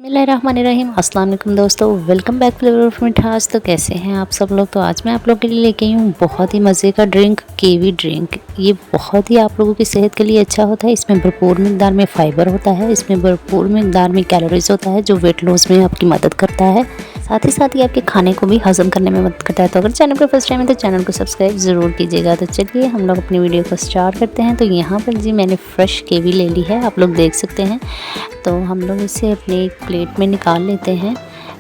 बिस्मिल्लाहिर्रहमानिर्रहीम। अस्सलाम वालेकुम दोस्तों, वेलकम बैक फ्लेवर ऑफ मिठास। तो कैसे हैं आप सब लोग। तो आज मैं आप लोग के लिए लेके आई हूँ बहुत ही मज़े का ड्रिंक, कीवी ड्रिंक। ये बहुत ही आप लोगों की सेहत के लिए अच्छा होता है। इसमें भरपूर मिकदार में फ़ाइबर होता है, इसमें भरपूर मिकदार में कैलोरीज होता है जो वेट लॉस में आपकी मदद करता है। साथ ही आपके खाने को भी हज़म करने में मदद करता है। तो अगर चैनल पर फर्स्ट टाइम है तो चैनल को सब्सक्राइब ज़रूर कीजिएगा। तो चलिए हम लोग अपनी वीडियो को स्टार्ट करते हैं। तो यहाँ पर जी मैंने फ़्रेश कीवी ले ली है, आप लोग देख सकते हैं। तो हम लोग इसे अपने एक प्लेट में निकाल लेते हैं।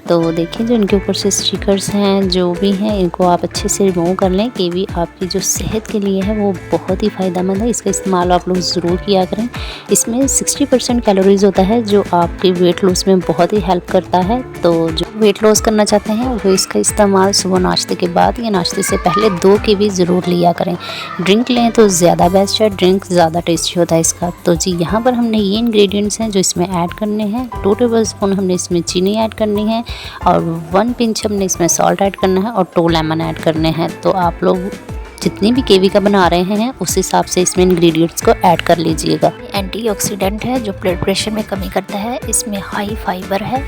तो देखिए जो इनके ऊपर से स्टिकर्स हैं जो भी हैं इनको आप अच्छे से रिमूव कर लें। कीवी आपकी जो सेहत के लिए है वो बहुत ही फ़ायदेमंद है, इसका इस्तेमाल आप लोग ज़रूर किया करें। इसमें 60% कैलोरीज होता है जो आपके वेट लॉस में बहुत ही हेल्प करता है। तो जो वेट लॉस करना चाहते हैं वो इसका इस्तेमाल सुबह नाश्ते के बाद या नाश्ते से पहले 2 कीवी ज़रूर लिया करें। ड्रिंक लें तो ज़्यादा बेस्ट है, ड्रिंक ज़्यादा टेस्टी होता है इसका। तो जी यहाँ पर हमने ये इंग्रेडिएंट्स हैं जो इसमें ऐड करने हैं। 2 टेबल स्पून हमने इसमें चीनी ऐड करनी है और 1 पिंच हमने इसमें सॉल्ट ऐड करना है और 2 लेमन ऐड करने हैं। तो आप लोग जितनी भी कीवी का बना रहे हैं उस हिसाब से इसमें इंग्रेडिएंट्स को ऐड कर लीजिएगा। एंटीऑक्सीडेंट है जो ब्लड प्रेशर में कमी करता है, इसमें हाई फाइबर है।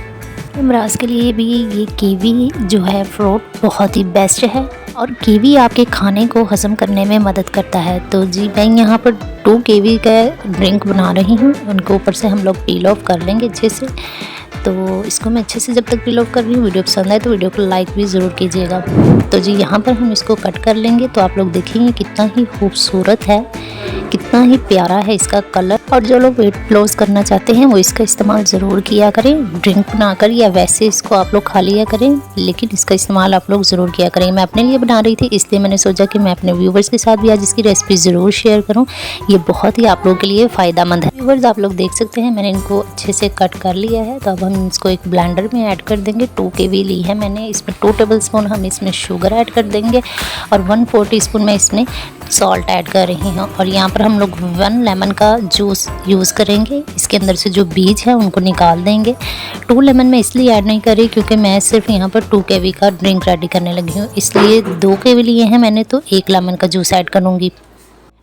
अमराज के लिए भी ये कीवी जो है फ्रूट बहुत ही बेस्ट है और कीवी आपके खाने को हज़म करने में मदद करता है। तो जी मैं यहाँ पर 2 कीवी का ड्रिंक बना रही हूँ, उनको ऊपर से हम लोग पील ऑफ कर लेंगे अच्छे से। तो इसको मैं अच्छे से जब तक पील ऑफ कर रही हूँ, वीडियो पसंद आए तो वीडियो को लाइक भी ज़रूर कीजिएगा। तो जी यहाँ पर हम इसको कट कर लेंगे। तो आप लोग देखेंगे कितना ही खूबसूरत है, कितना ही प्यारा है इसका कलर। और जो लोग वेट लॉस करना चाहते हैं वो इसका इस्तेमाल ज़रूर किया करें, ड्रिंक बनाकर या वैसे इसको आप लोग खा लिया करें, लेकिन इसका इस्तेमाल आप लोग ज़रूर किया करें। मैं अपने लिए बना रही थी इसलिए मैंने सोचा कि मैं अपने व्यूवर्स के साथ भी आज इसकी रेसिपी ज़रूर शेयर करूं। ये बहुत ही आप लोगों के लिए फ़ायदेमंद है। व्यूवर्स आप लोग देख सकते हैं मैंने इनको अच्छे से कट कर लिया है। तो अब हम इसको एक ब्लेंडर में ऐड कर देंगे। 2 कीवी ली है मैंने, इसमें 2 टेबल स्पून हम इसमें शुगर ऐड कर देंगे और 1/4 टीस्पून मैं इसमें सॉल्ट ऐड कर रही हूँ। और यहाँ पर हम लोग 1 लेमन का जूस यूज़ करेंगे। इसके अंदर से जो बीज है उनको निकाल देंगे। 2 लेमन मैं इसलिए ऐड नहीं कर रही क्योंकि मैं सिर्फ यहाँ पर 2 कीवी का ड्रिंक रेडी करने लगी हूँ, इसलिए 2 कीवी लिए हैं मैंने तो 1 लेमन का जूस ऐड करूँगी।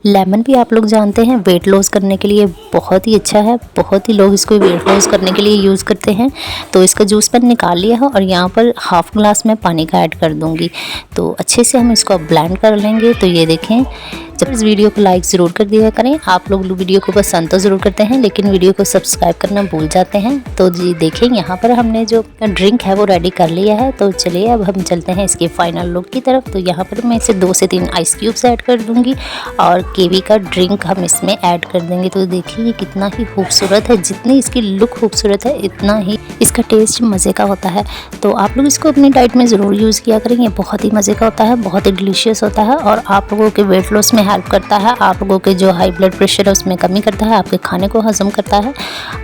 लेमन भी आप लोग जानते हैं वेट लॉस करने के लिए बहुत ही अच्छा है, बहुत ही लोग इसको वेट लॉस करने के लिए यूज़ करते हैं। तो इसका जूस मैंने निकाल लिया है और यहाँ पर हाफ़ ग्लास में पानी का ऐड कर दूँगी। तो अच्छे से हम इसको ब्लेंड कर लेंगे। तो ये देखें, जब इस वीडियो को लाइक ज़रूर कर दिया करें। आप लोग वीडियो को पसंद तो ज़रूर करते हैं लेकिन वीडियो को सब्सक्राइब करना भूल जाते हैं। तो जी देखें यहाँ पर हमने जो ड्रिंक है वो रेडी कर लिया है। तो चलिए अब हम चलते हैं इसके फाइनल लुक की तरफ। तो यहाँ पर मैं इसे 2 से 3 आइस क्यूब्स ऐड कर दूँगी और कीवी का ड्रिंक हम इसमें ऐड कर देंगे। तो देखिए ये कितना ही खूबसूरत है, जितनी इसकी लुक खूबसूरत है इतना ही इसका टेस्ट मज़े का होता है। तो आप लोग इसको अपनी डाइट में ज़रूर यूज़ किया करें, ये बहुत ही मज़े का होता है, बहुत ही डिलीशियस होता है और आप लोगों के वेट लॉस में हेल्प करता है। आप लोगों के जो हाई ब्लड प्रेशर है उसमें कमी करता है, आपके खाने को हज़म करता है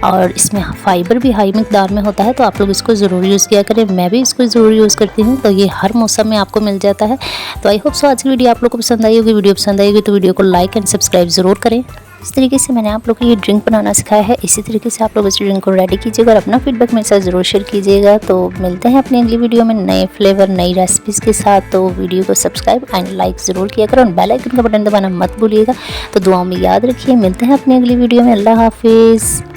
और इसमें फाइबर भी हाई मिकदार में होता है। तो आप लोग इसको ज़रूर यूज़ किया करें, मैं भी इसको ज़रूर यूज़ करती हूँ। तो ये हर मौसम में आपको मिल जाता है। तो आई होप सो आज की वीडियो आप लोग को पसंद आई होगी। वीडियो पसंद आई होगी तो वीडियो को लाइक एंड सब्सक्राइब ज़रूर करें। इस तरीके से मैंने आप लोग को ये ड्रिंक बनाना सिखाया है, इसी तरीके से आप लोग इस ड्रिंक को रेडी कीजिएगा और अपना फीडबैक मेरे साथ ज़रूर शेयर कीजिएगा। तो मिलते हैं अपनी अगली वीडियो में नए फ्लेवर नई रेसिपीज़ के साथ। तो वीडियो को सब्सक्राइब एंड लाइक ज़रूर किया करो और बेल आइकन का बटन दबाना मत भूलिएगा। तो दुआओं में याद रखिए, मिलते हैं अपनी अगली वीडियो में। अल्लाह हाफिज़।